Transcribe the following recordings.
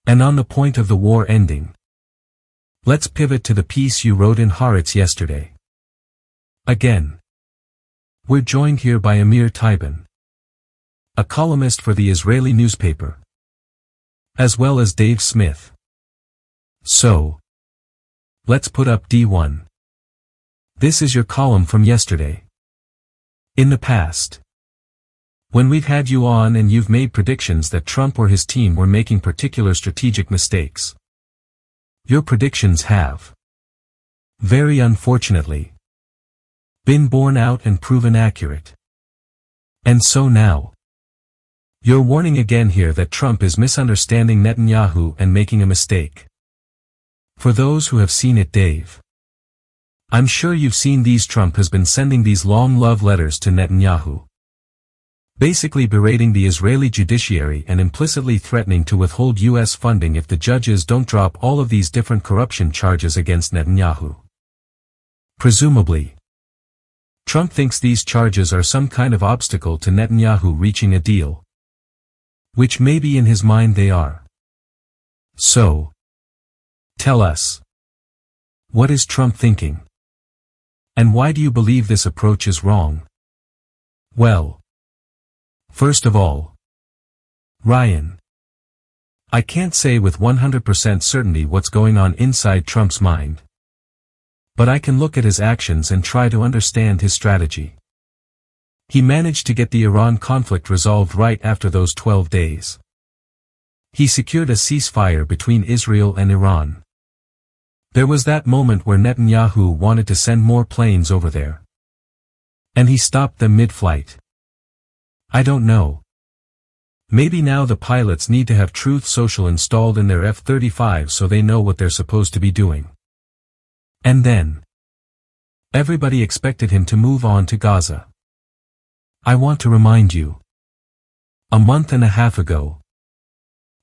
And on the point of the war ending, let's pivot to the piece you wrote in Haaretz yesterday. Again, we're joined here by Amir Taiban, a columnist for the Israeli newspaper, as well as Dave Smith. So, let's put up D1. This is your column from yesterday. In the past, when we've had you on and you've made predictions that Trump or his team were making particular strategic mistakes, your predictions have, very unfortunately, been borne out and proven accurate. And so now, you're warning again here that Trump is misunderstanding Netanyahu and making a mistake. For those who have seen it, Dave, I'm sure you've seen these. Trump has been sending these long love letters to Netanyahu, basically berating the Israeli judiciary and implicitly threatening to withhold U.S. funding if the judges don't drop all of these different corruption charges against Netanyahu. Presumably, Trump thinks these charges are some kind of obstacle to Netanyahu reaching a deal, which maybe in his mind they are. So, tell us, what is Trump thinking? And why do you believe this approach is wrong? Well, first of all, Ryan, I can't say with 100% certainty what's going on inside Trump's mind, but I can look at his actions and try to understand his strategy. He managed to get the Iran conflict resolved right after those 12 days. He secured a ceasefire between Israel and Iran. There was that moment where Netanyahu wanted to send more planes over there, and he stopped them mid-flight. I don't know. Maybe now the pilots need to have Truth Social installed in their F-35 so they know what they're supposed to be doing. And then, everybody expected him to move on to Gaza. I want to remind you, a month and a half ago,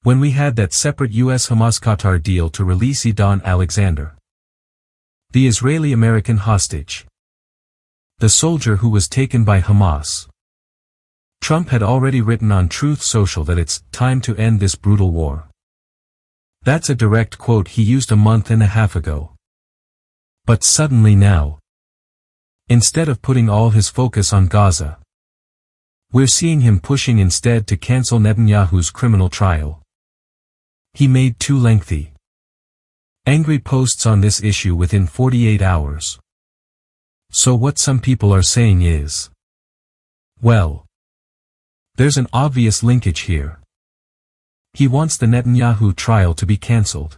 when we had that separate U.S.-Hamas-Qatar deal to release Edon Alexander, the Israeli-American hostage, the soldier who was taken by Hamas, Trump had already written on Truth Social that it's time to end this brutal war. That's a direct quote he used a month and a half ago. But suddenly now, instead of putting all his focus on Gaza, we're seeing him pushing instead to cancel Netanyahu's criminal trial. He made 2 lengthy, angry posts on this issue within 48 hours. So what some people are saying is, well, there's an obvious linkage here. He wants the Netanyahu trial to be cancelled,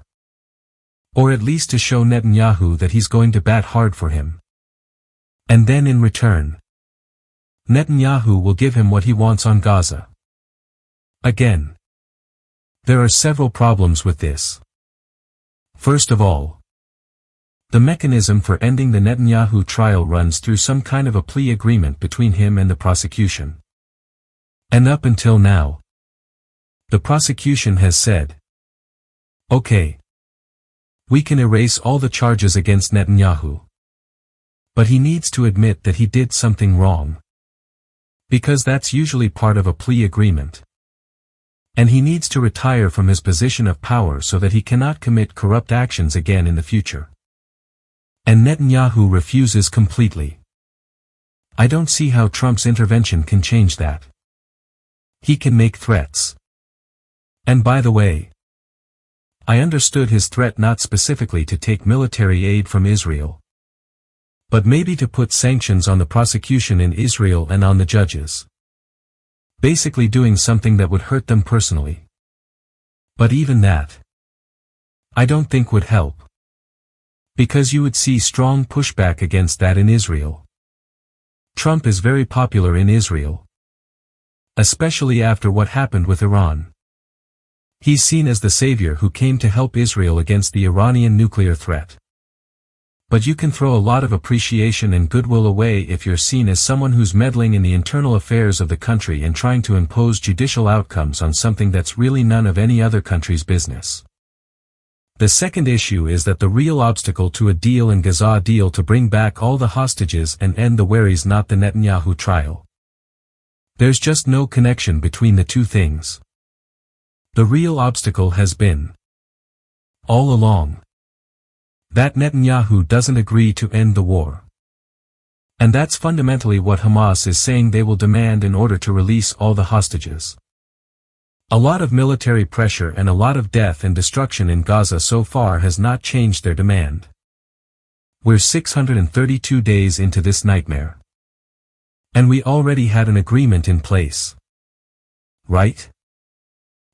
or at least to show Netanyahu that he's going to bat hard for him. And then in return, Netanyahu will give him what he wants on Gaza. Again, there are several problems with this. First of all, the mechanism for ending the Netanyahu trial runs through some kind of a plea agreement between him and the prosecution. And up until now, the prosecution has said, okay, we can erase all the charges against Netanyahu, but he needs to admit that he did something wrong, because that's usually part of a plea agreement. And he needs to retire from his position of power so that he cannot commit corrupt actions again in the future. And Netanyahu refuses completely. I don't see how Trump's intervention can change that. He can make threats. And by the way, I understood his threat not specifically to take military aid from Israel, but maybe to put sanctions on the prosecution in Israel and on the judges. Basically doing something that would hurt them personally. But even that, I don't think would help. Because you would see strong pushback against that in Israel. Trump is very popular in Israel, especially after what happened with Iran. He's seen as the savior who came to help Israel against the Iranian nuclear threat. But you can throw a lot of appreciation and goodwill away if you're seen as someone who's meddling in the internal affairs of the country and trying to impose judicial outcomes on something that's really none of any other country's business. The second issue is that the real obstacle to a deal in Gaza deal to bring back all the hostages and end the war is not the Netanyahu trial. There's just no connection between the two things. The real obstacle has been, all along, that Netanyahu doesn't agree to end the war. And that's fundamentally what Hamas is saying they will demand in order to release all the hostages. A lot of military pressure and a lot of death and destruction in Gaza so far has not changed their demand. We're 632 days into this nightmare. And we already had an agreement in place. Right?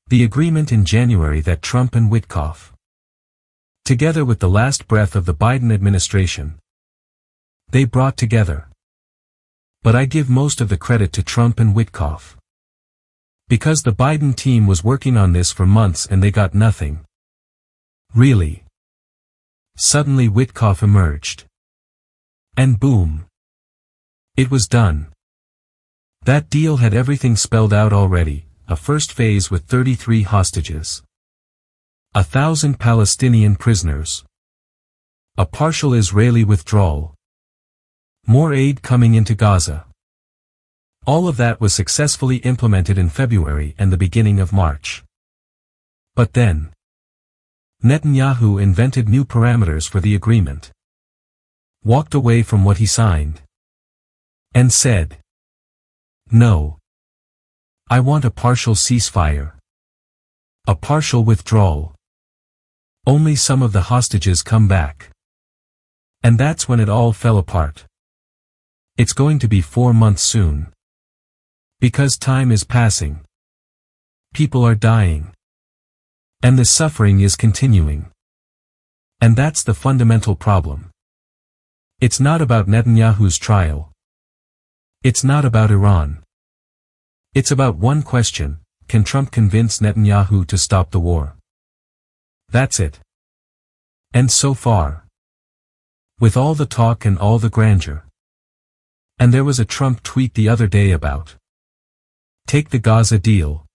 The agreement in January that Trump and Witkoff, together with the last breath of the Biden administration, they brought together. But I give most of the credit to Trump and Witkoff. Because the Biden team was working on this for months and they got nothing. Really. Suddenly Witkoff emerged. And boom. It was done. That deal had everything spelled out already, a first phase with 33 hostages. 1,000 Palestinian prisoners. A partial Israeli withdrawal. More aid coming into Gaza. All of that was successfully implemented in February and the beginning of March. But then, Netanyahu invented new parameters for the agreement. Walked away from what he signed. And said, "No. I want a partial ceasefire. A partial withdrawal. Only some of the hostages come back." And that's when it all fell apart. It's going to be 4 months soon. Because time is passing. People are dying. And the suffering is continuing. And that's the fundamental problem. It's not about Netanyahu's trial. It's not about Iran. It's about one question: can Trump convince Netanyahu to stop the war? That's it. And so far, with all the talk and all the grandeur. And there was a Trump tweet the other day about, take the Gaza deal.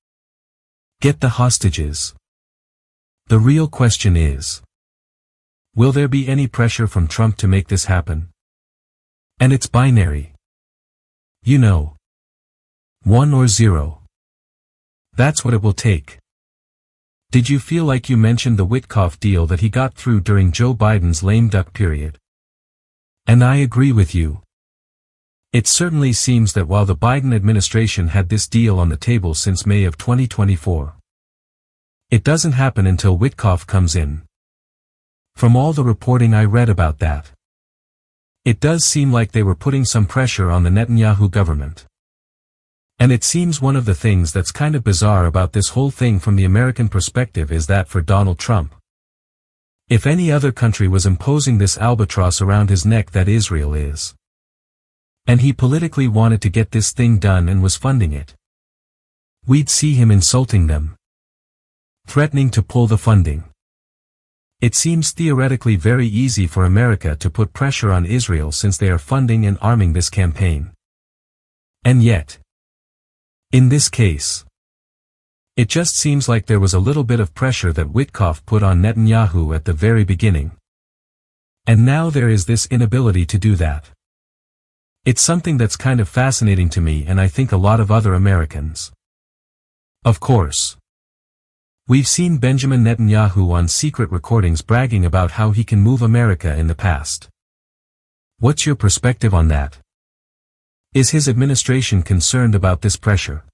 Get the hostages. The real question is, will there be any pressure from Trump to make this happen? And it's binary. You know. 1 or 0. That's what it will take. Did you feel like you mentioned the Witkoff deal that he got through during Joe Biden's lame duck period? And I agree with you. It certainly seems that while the Biden administration had this deal on the table since May of 2024, it doesn't happen until Witkoff comes in. From all the reporting I read about that, it does seem like they were putting some pressure on the Netanyahu government. And it seems one of the things that's kind of bizarre about this whole thing from the American perspective is that for Donald Trump, if any other country was imposing this albatross around his neck that Israel is, and he politically wanted to get this thing done and was funding it, we'd see him insulting them, threatening to pull the funding. It seems theoretically very easy for America to put pressure on Israel since they are funding and arming this campaign. And yet, in this case, it just seems like there was a little bit of pressure that Witkoff put on Netanyahu at the very beginning. And now there is this inability to do that. It's something that's kind of fascinating to me and I think a lot of other Americans. Of course. We've seen Benjamin Netanyahu on secret recordings bragging about how he can move America in the past. What's your perspective on that? Is his administration concerned about this pressure?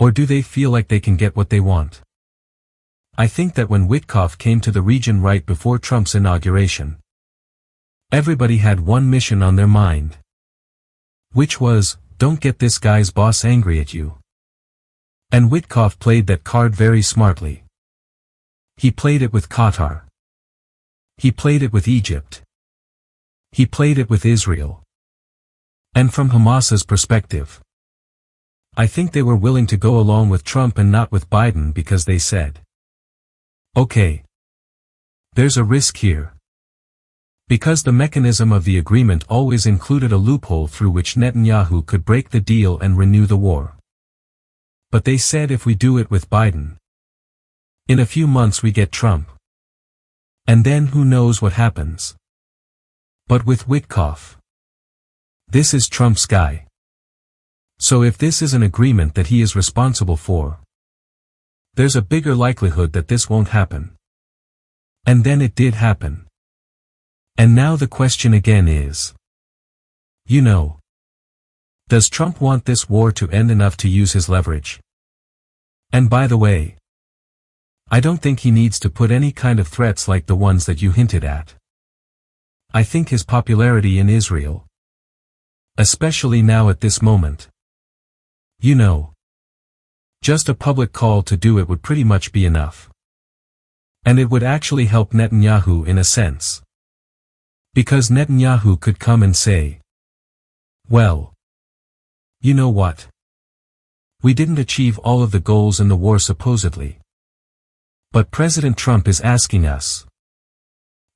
Or do they feel like they can get what they want? I think that when Witkoff came to the region right before Trump's inauguration, everybody had one mission on their mind. Which was, don't get this guy's boss angry at you. And Witkoff played that card very smartly. He played it with Qatar. He played it with Egypt. He played it with Israel. And from Hamas's perspective, I think they were willing to go along with Trump and not with Biden because they said, okay, there's a risk here. Because the mechanism of the agreement always included a loophole through which Netanyahu could break the deal and renew the war. But they said if we do it with Biden, in a few months we get Trump. And then who knows what happens. But with Witkoff, this is Trump's guy. So if this is an agreement that he is responsible for, There's a bigger likelihood that this won't happen. And then it did happen. And now the question again is, does Trump want this war to end enough to use his leverage? And by the way, I don't think he needs to put any kind of threats like the ones that you hinted at. I think his popularity in Israel, especially now at this moment, just a public call to do it would pretty much be enough. And it would actually help Netanyahu in a sense. Because Netanyahu could come and say, well, you know what? We didn't achieve all of the goals in the war supposedly. But President Trump is asking us.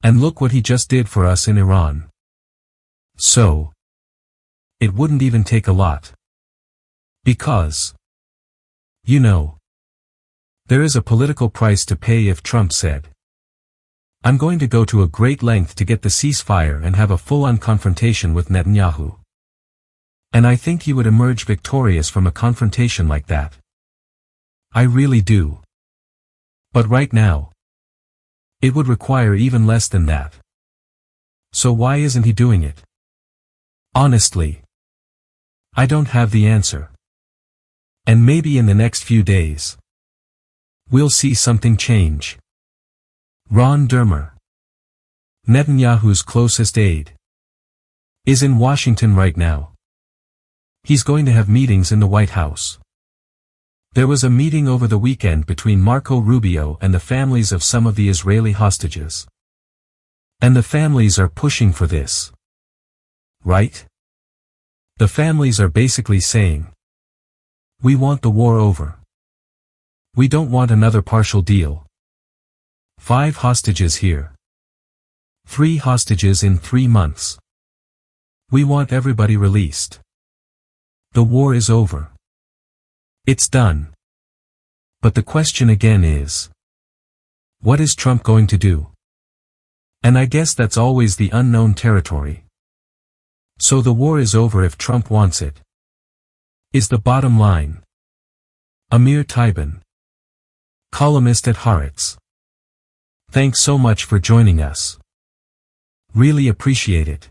And look what he just did for us in Iran. So, it wouldn't even take a lot. Because, there is a political price to pay if Trump said, I'm going to go to a great length to get the ceasefire and have a full-on confrontation with Netanyahu. And I think he would emerge victorious from a confrontation like that. I really do. But right now, it would require even less than that. So why isn't he doing it? Honestly, I don't have the answer. And maybe in the next few days, we'll see something change. Ron Dermer, Netanyahu's closest aide, is in Washington right now. He's going to have meetings in the White House. There was a meeting over the weekend between Marco Rubio and the families of some of the Israeli hostages. And the families are pushing for this. Right? The families are basically saying, we want the war over. We don't want another partial deal. 5 hostages here. 3 hostages in 3 months. We want everybody released. The war is over. It's done. But the question again is, what is Trump going to do? And I guess that's always the unknown territory. So the war is over if Trump wants it. Is the bottom line. Amir Taiban, columnist at Haaretz. Thanks so much for joining us. Really appreciate it.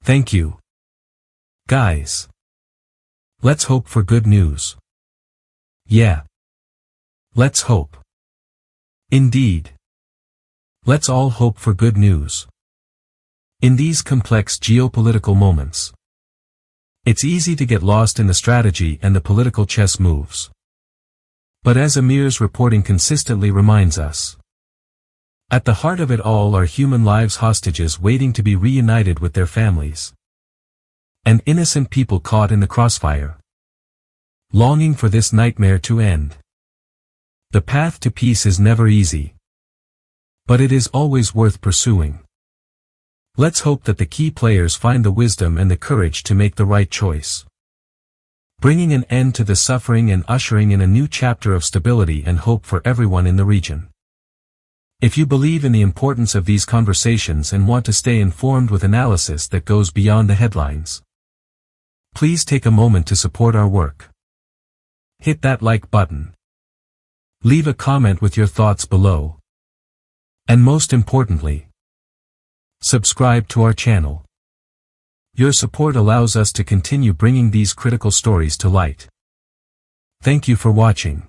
Thank you. Guys. Let's hope for good news. Yeah. Let's hope. Indeed. Let's all hope for good news. In these complex geopolitical moments, it's easy to get lost in the strategy and the political chess moves. But as Amir's reporting consistently reminds us, at the heart of it all are human lives, hostages waiting to be reunited with their families. And innocent people caught in the crossfire, longing for this nightmare to end. The path to peace is never easy, but it is always worth pursuing. Let's hope that the key players find the wisdom and the courage to make the right choice, bringing an end to the suffering and ushering in a new chapter of stability and hope for everyone in the region. If you believe in the importance of these conversations and want to stay informed with analysis that goes beyond the headlines, please take a moment to support our work. Hit that like button. Leave a comment with your thoughts below. And most importantly, subscribe to our channel. Your support allows us to continue bringing these critical stories to light. Thank you for watching.